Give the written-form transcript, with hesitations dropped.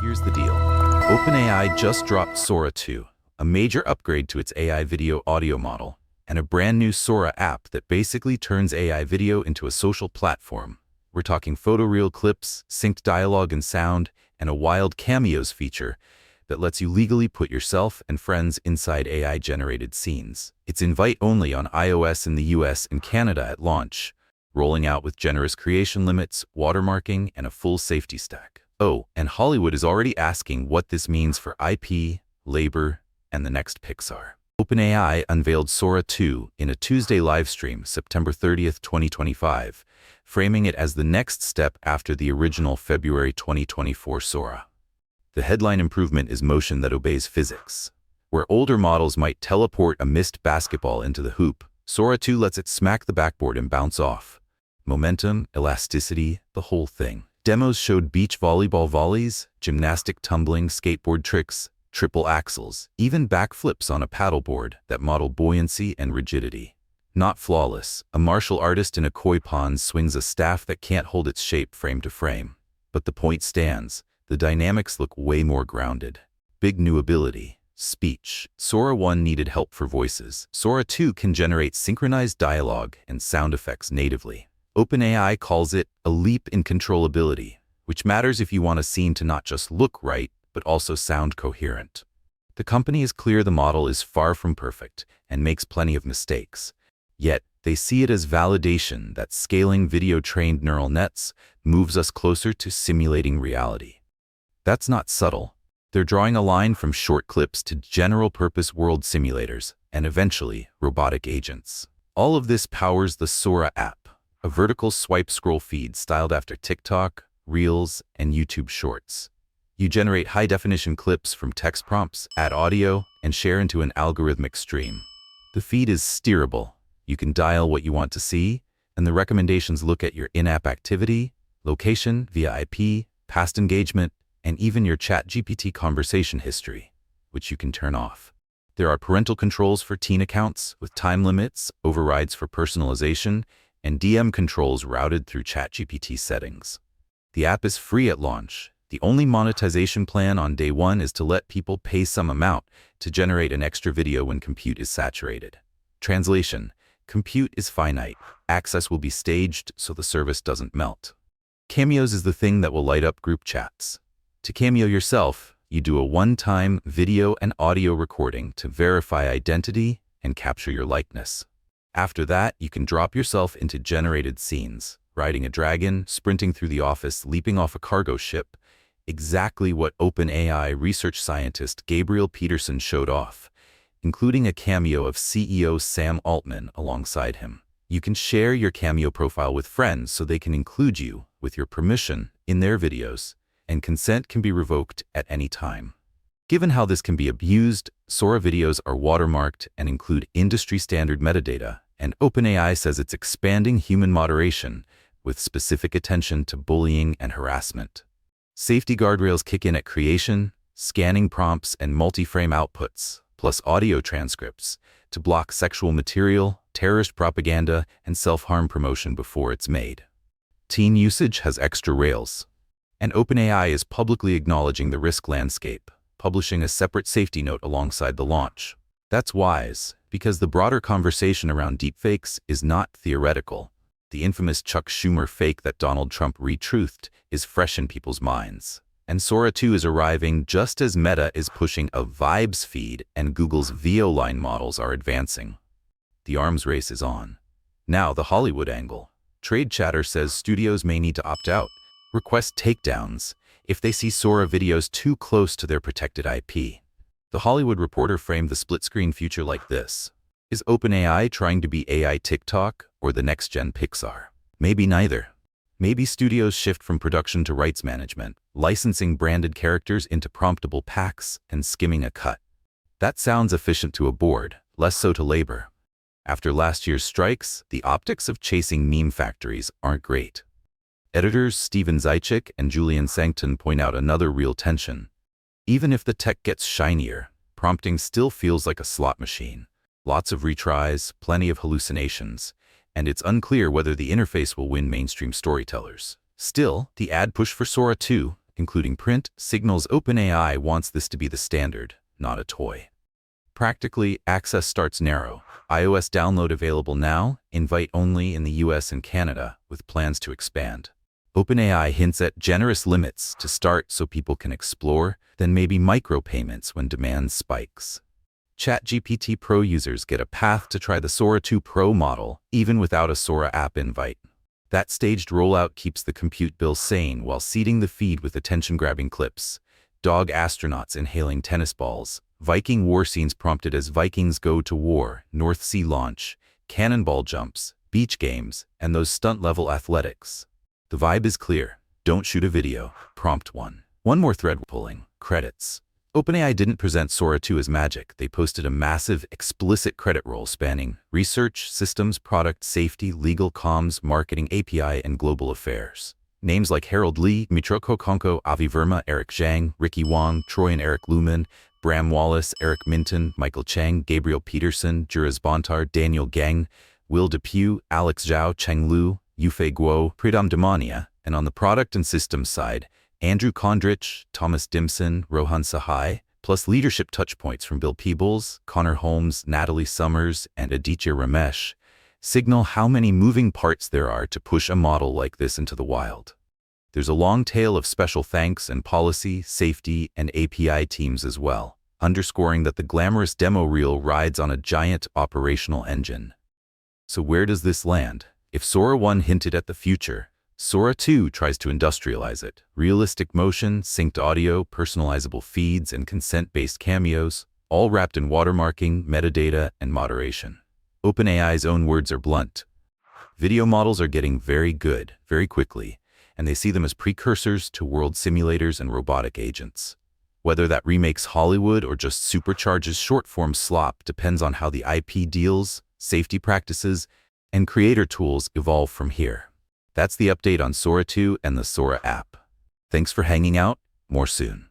Here's the deal. OpenAI just dropped Sora 2, a major upgrade to its AI video audio model, and a brand new Sora app that basically turns AI video into a social platform. We're talking photoreal clips, synced dialogue and sound, and a wild Cameos feature that lets you legally put yourself and friends inside AI-generated scenes. It's invite-only on iOS in the US and Canada at launch, rolling out with generous creation limits, watermarking, and a full safety stack. Oh, and Hollywood is already asking what this means for IP, labor, and the next Pixar. OpenAI unveiled Sora 2 in a Tuesday livestream, September 30th, 2025, framing it as the next step after the original February 2024 Sora. The headline improvement is motion that obeys physics. Where older models might teleport a missed basketball into the hoop, Sora 2 lets it smack the backboard and bounce off. Momentum, elasticity, the whole thing. Demos showed beach volleyball volleys, gymnastic tumbling, skateboard tricks, triple axels, even backflips on a paddleboard that model buoyancy and rigidity. Not flawless, a martial artist in a koi pond swings a staff that can't hold its shape frame to frame. But the point stands. The dynamics look way more grounded. Big new ability. Speech. Sora 1 needed help for voices. Sora 2 can generate synchronized dialogue and sound effects natively. OpenAI calls it a leap in controllability, which matters if you want a scene to not just look right, but also sound coherent. The company is clear the model is far from perfect and makes plenty of mistakes. Yet, they see it as validation that scaling video-trained neural nets moves us closer to simulating reality. That's not subtle. They're drawing a line from short clips to general-purpose world simulators, and eventually, robotic agents. All of this powers the Sora app, a vertical swipe scroll feed styled after TikTok, Reels, and YouTube Shorts. You generate high-definition clips from text prompts, add audio, and share into an algorithmic stream. The feed is steerable. You can dial what you want to see, and the recommendations look at your in-app activity, location via IP, past engagement, and even your ChatGPT conversation history, which you can turn off. There are parental controls for teen accounts with time limits, overrides for personalization, and DM controls routed through ChatGPT settings. The app is free at launch. The only monetization plan on day one is to let people pay some amount to generate an extra video when compute is saturated. Translation: compute is finite. Access will be staged so the service doesn't melt. Cameos is the thing that will light up group chats. To cameo yourself, you do a one-time video and audio recording to verify identity and capture your likeness. After that, you can drop yourself into generated scenes, riding a dragon, sprinting through the office, leaping off a cargo ship, exactly what OpenAI research scientist Gabriel Peterson showed off, including a cameo of CEO Sam Altman alongside him. You can share your Cameo profile with friends so they can include you, with your permission, in their videos, and consent can be revoked at any time. Given how this can be abused, Sora videos are watermarked and include industry-standard metadata, and OpenAI says it's expanding human moderation with specific attention to bullying and harassment. Safety guardrails kick in at creation, scanning prompts and multi-frame outputs, plus audio transcripts, to block sexual material, terrorist propaganda, and self-harm promotion before it's made. Teen usage has extra rails. And OpenAI is publicly acknowledging the risk landscape, publishing a separate safety note alongside the launch. That's wise, because the broader conversation around deepfakes is not theoretical. The infamous Chuck Schumer fake that Donald Trump retruthed is fresh in people's minds. And Sora 2 is arriving just as Meta is pushing a Vibes feed and Google's VO line models are advancing. The arms race is on. Now the Hollywood angle. Trade chatter says studios may need to opt out, request takedowns, if they see Sora videos too close to their protected IP. The Hollywood Reporter framed the split-screen future like this. Is OpenAI trying to be AI TikTok or the next-gen Pixar? Maybe neither. Maybe studios shift from production to rights management, licensing branded characters into promptable packs and skimming a cut. That sounds efficient to a board, less so to labor. After last year's strikes, the optics of chasing meme factories aren't great. Editors Steven Zychik and Julian Sancton point out another real tension. Even if the tech gets shinier, prompting still feels like a slot machine. Lots of retries, plenty of hallucinations, and it's unclear whether the interface will win mainstream storytellers. Still, the ad push for Sora 2, including print, signals OpenAI wants this to be the standard, not a toy. Practically, access starts narrow. iOS download available now, invite only in the US and Canada, with plans to expand. OpenAI hints at generous limits to start so people can explore, then maybe micropayments when demand spikes. ChatGPT Pro users get a path to try the Sora 2 Pro model, even without a Sora app invite. That staged rollout keeps the compute bill sane while seeding the feed with attention-grabbing clips. Dog astronauts inhaling tennis balls, Viking war scenes prompted as Vikings go to war, North Sea launch, cannonball jumps, beach games, and those stunt-level athletics. The vibe is clear. Don't shoot a video. Prompt 1. One more thread pulling. Credits. OpenAI didn't present Sora 2 as magic. They posted a massive, explicit credit roll spanning research, systems, product, safety, legal, comms, marketing, API, and global affairs. Names like Harold Lee, Mitroko Konko, Avi Verma, Eric Zhang, Ricky Wong, Troy and Eric Lumen, Bram Wallace, Eric Minton, Michael Chang, Gabriel Peterson, Juras Bontar, Daniel Gang, Will Depew, Alex Zhao, Cheng Lu, Yufei Guo, Pridam Damania, and on the product and systems side, Andrew Kondrich, Thomas Dimson, Rohan Sahai, plus leadership touchpoints from Bill Peebles, Connor Holmes, Natalie Summers, and Aditya Ramesh, signal how many moving parts there are to push a model like this into the wild. There's a long tail of special thanks and policy, safety, and API teams as well, underscoring that the glamorous demo reel rides on a giant operational engine. So where does this land? If Sora 1 hinted at the future, Sora 2 tries to industrialize it. Realistic motion, synced audio, personalizable feeds, and consent-based cameos, all wrapped in watermarking, metadata, and moderation. OpenAI's own words are blunt. Video models are getting very good, very quickly, and they see them as precursors to world simulators and robotic agents. Whether that remakes Hollywood or just supercharges short-form slop depends on how the IP deals, safety practices, and creator tools evolve from here. That's the update on Sora 2 and the Sora app. Thanks for hanging out. More soon.